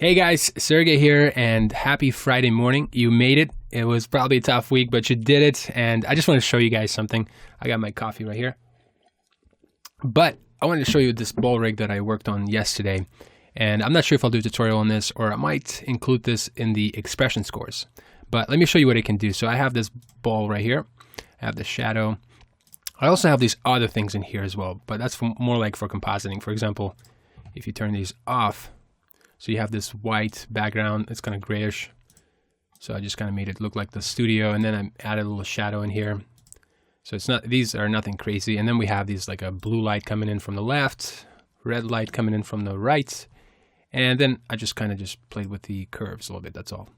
Hey guys, Sergey here, and happy Friday morning. You made it. It was probably a tough week, but you did it, and I just want to show you guys something. I got my coffee right here. But I wanted to show you this ball rig that I worked on yesterday, and I'm not sure if I'll do a tutorial on this, or I might include this in the expression scores. But let me show you what it can do. So I have this ball right here. I have the shadow. I also have these other things in here as well, but that's more like for compositing. For example, if you turn these off, so you have this white background, it's kind of grayish. So I just kind of made it look like the studio, and then I added a little shadow in here. So it's not, these are nothing crazy. And then we have these like a blue light coming in from the left, red light coming in from the right. And then I just kind of played with the curves a little bit, that's all.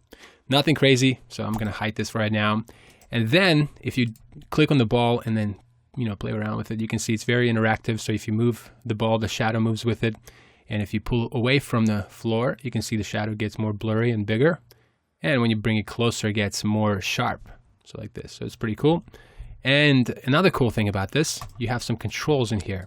Nothing crazy, so I'm gonna hide this right now. And then if you click on the ball and then, play around with it, you can see it's very interactive. So if you move the ball, the shadow moves with it. And if you pull away from the floor, you can see the shadow gets more blurry and bigger. And when you bring it closer, it gets more sharp. So like this. So it's pretty cool. And another cool thing about this, you have some controls in here.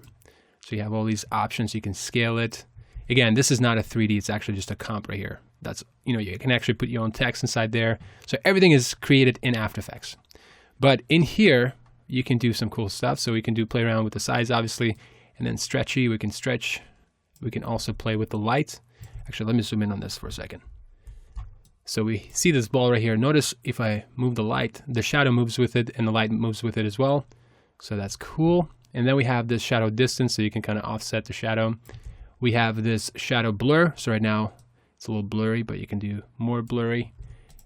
So you have all these options. You can scale it. Again, this is not a 3D. It's actually just a comp right here. That's, you can actually put your own text inside there. So everything is created in After Effects. But in here, you can do some cool stuff. So we can play around with the size, obviously, and then stretchy. We can stretch. We can also play with the light. Actually, let me zoom in on this for a second. So we see this ball right here. Notice if I move the light, the shadow moves with it and the light moves with it as well. So that's cool. And then we have this shadow distance, so you can kind of offset the shadow. We have this shadow blur. So right now it's a little blurry, but you can do more blurry.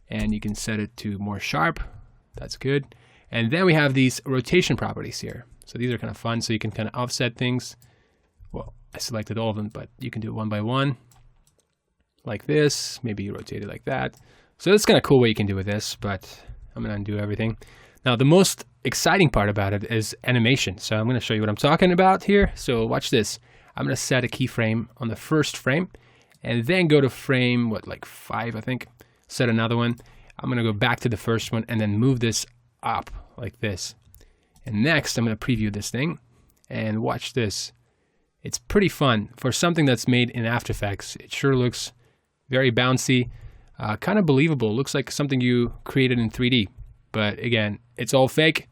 And you can set it to more sharp. That's good. And then we have these rotation properties here. So these are kind of fun. So you can kind of offset things. Well, I selected all of them, but you can do it one by one, like this. Maybe you rotate it like that. So that's kind of cool what you can do with this, but I'm going to undo everything. Now, the most exciting part about it is animation. So I'm going to show you what I'm talking about here. So watch this. I'm going to set a keyframe on the first frame, and then go to frame, like 5, I think. Set another one. I'm going to go back to the first one, and then move this up like this. And next, I'm going to preview this thing, and watch this. It's pretty fun for something that's made in After Effects. It sure looks very bouncy, kind of believable. Looks like something you created in 3D. But again, it's all fake.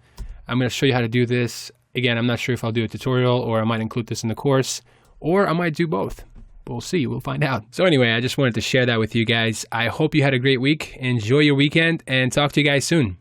I'm going to show you how to do this. Again, I'm not sure if I'll do a tutorial, or I might include this in the course, or I might do both. We'll see. We'll find out. So anyway, I just wanted to share that with you guys. I hope you had a great week. Enjoy your weekend, and talk to you guys soon.